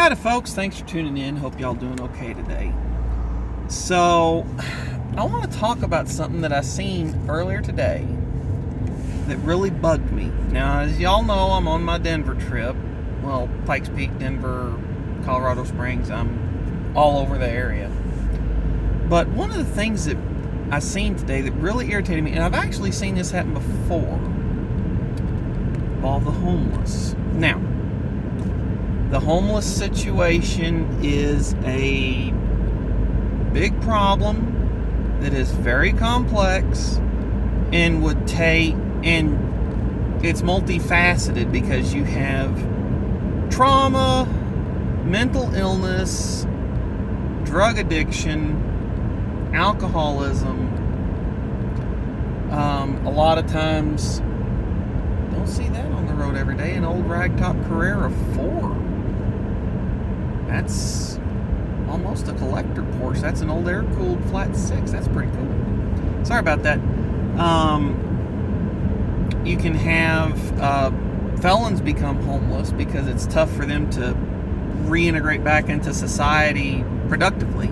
Howdy folks, thanks for tuning in. Hope y'all doing okay today. So, I want to talk about something that I seen earlier today that really bugged me. Now, as y'all know, I'm on my Denver trip. Well, Pikes Peak, Denver, Colorado Springs, I'm all over the area. But one of the things that I seen today that really irritated me, and I've actually seen this happen before, involved the homeless. Now, the homeless situation is a big problem that is very complex and would take, and it's multifaceted because you have trauma, mental illness, drug addiction, alcoholism. A lot of times, don't see that on the road every day. An old ragtop Carrera 4. That's almost a collector Porsche. That's an old air-cooled flat 6. That's pretty cool. Sorry about that. You can have felons become homeless because it's tough for them to reintegrate back into society productively.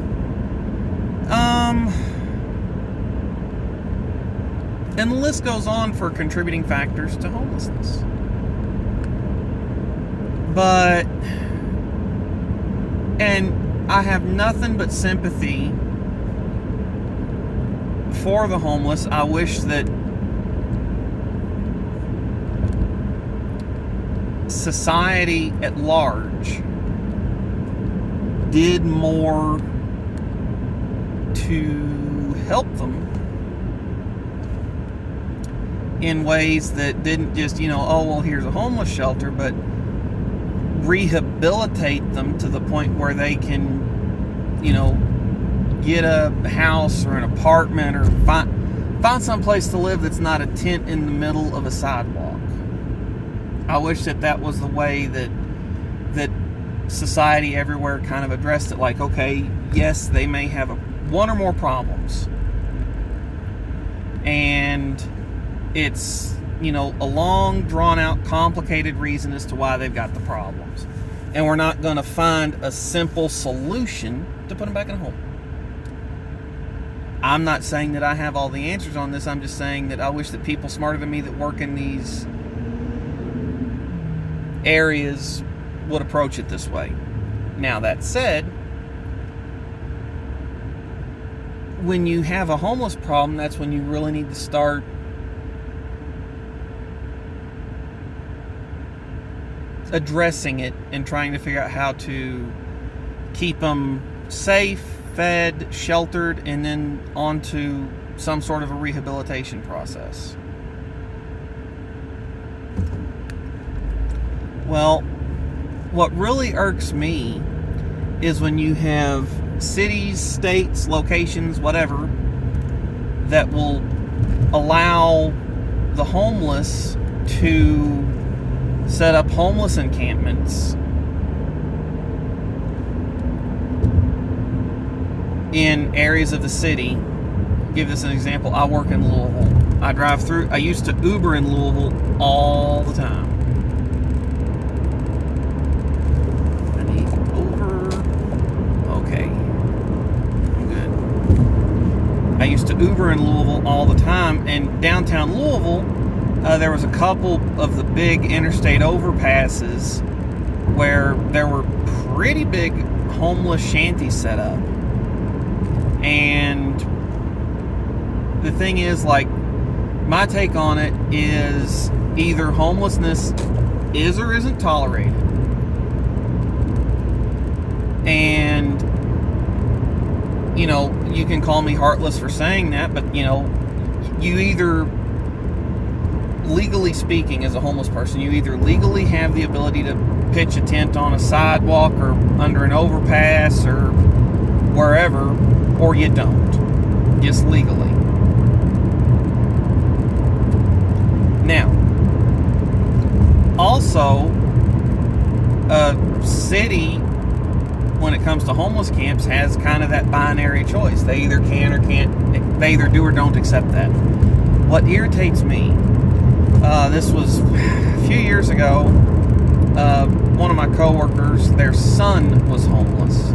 And the list goes on for contributing factors to homelessness. And I have nothing but sympathy for the homeless. I wish that society at large did more to help them in ways that didn't just, oh, well, here's a homeless shelter, but rehabilitate them to the point where they can, get a house or an apartment or find some place to live that's not a tent in the middle of a sidewalk. I wish that was the way that society everywhere kind of addressed it. Like, okay, yes, they may have one or more problems, and it's a long, drawn-out, complicated reason as to why they've got the problems. And we're not going to find a simple solution to put them back in a home. I'm not saying that I have all the answers on this. I'm just saying that I wish that people smarter than me that work in these areas would approach it this way. Now, that said, when you have a homeless problem, that's when you really need to start addressing it and trying to figure out how to keep them safe, fed, sheltered, and then onto some sort of a rehabilitation process. Well, what really irks me is when you have cities, states, locations, whatever, that will allow the homeless to set up homeless encampments in areas of the city. I'll give this an example. I work in Louisville. I used to Uber in Louisville all the time. I used to Uber in Louisville all the time, and downtown Louisville, there was a couple of the big interstate overpasses where there were pretty big homeless shanties set up. And the thing is, my take on it is either homelessness is or isn't tolerated. And you can call me heartless for saying that, but you either, legally speaking, as a homeless person, you either legally have the ability to pitch a tent on a sidewalk or under an overpass or wherever, or you don't, just legally. Now, also, a city, when it comes to homeless camps, has kind of that binary choice. They either can or can't. They either do or don't accept that. What irritates me, this was a few years ago, one of my coworkers, their son was homeless.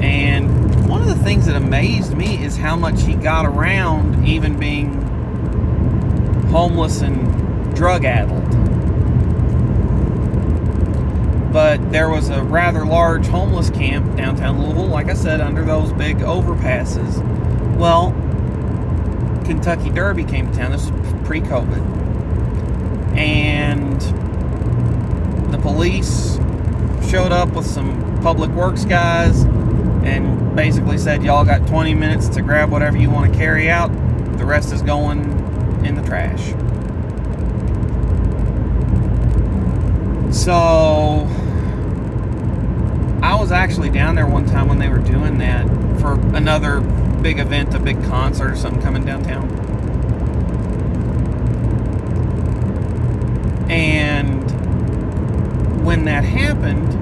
And one of the things that amazed me is how much he got around even being homeless and drug-addled. But there was a rather large homeless camp downtown Louisville, like I said, under those big overpasses. Well, Kentucky Derby came to town. This was pre-COVID. And the police showed up with some public works guys and basically said, y'all got 20 minutes to grab whatever you want to carry out. The rest is going in the trash. So I was actually down there one time when they were doing that for another big event, a big concert or something coming downtown. And when that happened,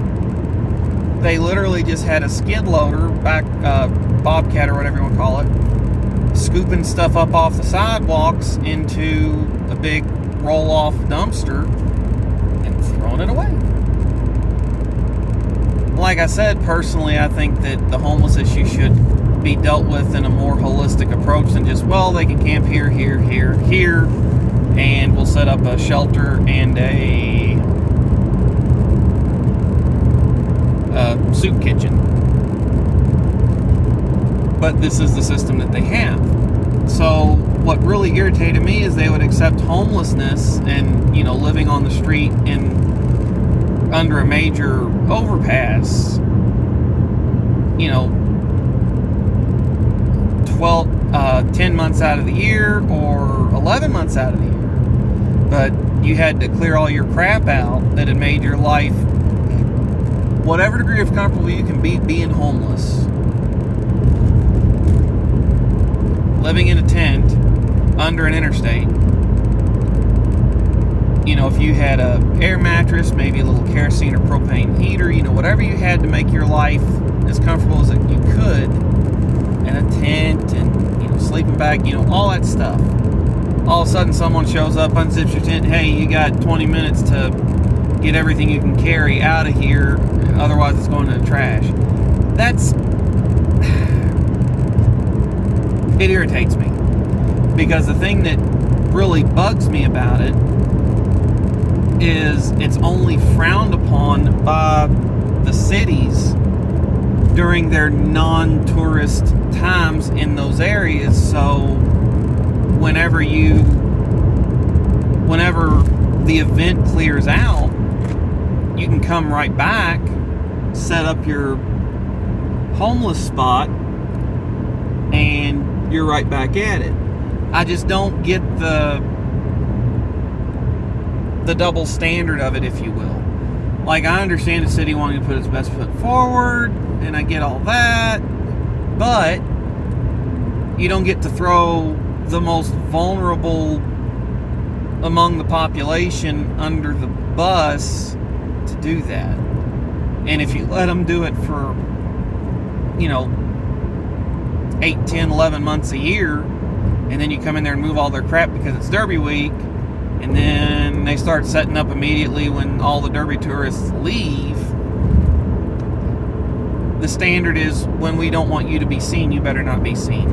they literally just had a skid loader, bobcat or whatever you want to call it, scooping stuff up off the sidewalks into a big roll-off dumpster and throwing it away. Like I said, personally, I think that the homeless issue should be dealt with in a more holistic approach than just, well, they can camp here, here, here, here, and we'll set up a shelter and a soup kitchen. But this is the system that they have. So what really irritated me is they would accept homelessness and, living on the street and under a major overpass, 10 months out of the year or 11 months out of the year. But you had to clear all your crap out that had made your life, whatever degree of comfortable you can be being homeless. Living in a tent under an interstate. If you had a air mattress, maybe a little kerosene or propane heater, whatever you had to make your life as comfortable as you could, and a tent and, sleeping bag, all that stuff. All of a sudden someone shows up, unzips your tent, hey, you got 20 minutes to get everything you can carry out of here, otherwise it's going in the trash. It irritates me. Because the thing that really bugs me about it is it's only frowned upon by the cities during their non-tourist times in those areas. So whenever the event clears out, you can come right back, set up your homeless spot, and you're right back at it. I just don't get the double standard of it, if you will. Like, I understand the city wanting to put its best foot forward, and I get all that, but you don't get to throw the most vulnerable among the population under the bus to do that. And if you let them do it for 8, 10, 11 months a year, and then you come in there and move all their crap because it's Derby week, and then they start setting up immediately when all the Derby tourists leave. The standard is, when we don't want you to be seen, you better not be seen.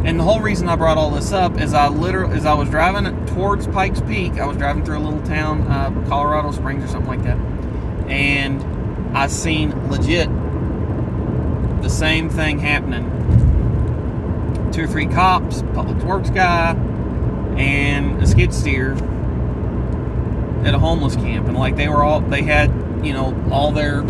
And the whole reason I brought all this up is I was driving towards Pikes Peak. I was driving through a little town, Colorado Springs or something like that, and I seen legit the same thing happening. 2 or 3 cops, public works guy, and a skid steer at a homeless camp. And like, they had all their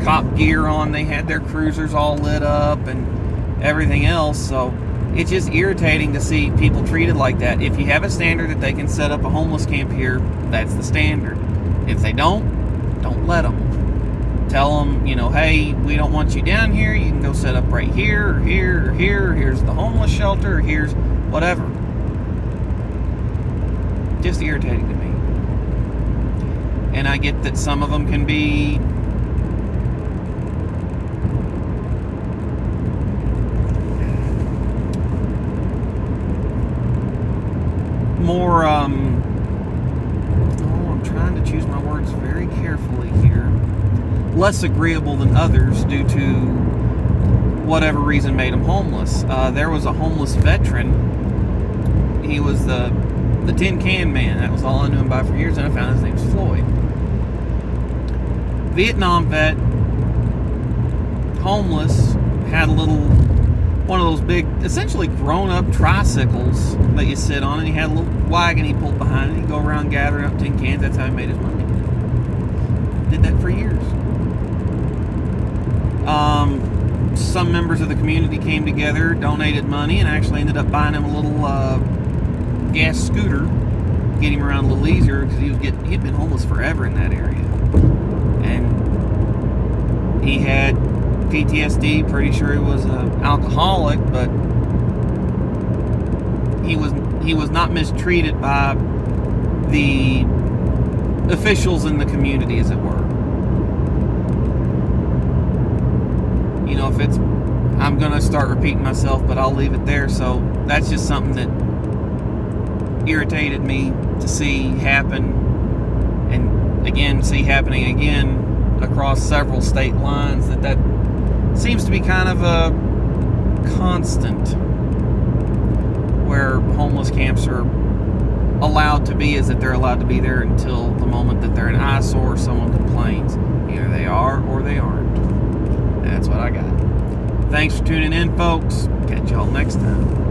cop gear on, they had their cruisers all lit up and everything else. So it's just irritating to see people treated like that. If you have a standard that they can set up a homeless camp here, that's the standard. If they don't let them. Tell them, hey, we don't want you down here. You can go set up right here or here or here. Or here's the homeless shelter, or here's whatever. Just irritating to me. And I get that some of them can be more, I'm trying to choose my words very carefully. less agreeable than others due to whatever reason made him homeless. There was a homeless veteran. He was the Tin Can Man. That was all I knew him by for years, and I found his name was Floyd. Vietnam vet, homeless, had one of those big, essentially grown-up tricycles that you sit on, and he had a little wagon he pulled behind it. He'd go around gathering up tin cans. That's how he made his money. Did that for years. Some members of the community came together, donated money, and actually ended up buying him a little gas scooter, get him around a little easier, because he'd been homeless forever in that area, and he had PTSD. Pretty sure he was an alcoholic, but he was not mistreated by the officials in the community, as it were. You know, I'm gonna start repeating myself, but I'll leave it there. So that's just something that irritated me to see happen, and again, see happening again across several state lines. That seems to be kind of a constant, where homeless camps are allowed to be, is that they're allowed to be there until the moment that they're an eyesore or someone complains. Either they are or they aren't. That's what I got. Thanks for tuning in, folks. Catch y'all next time.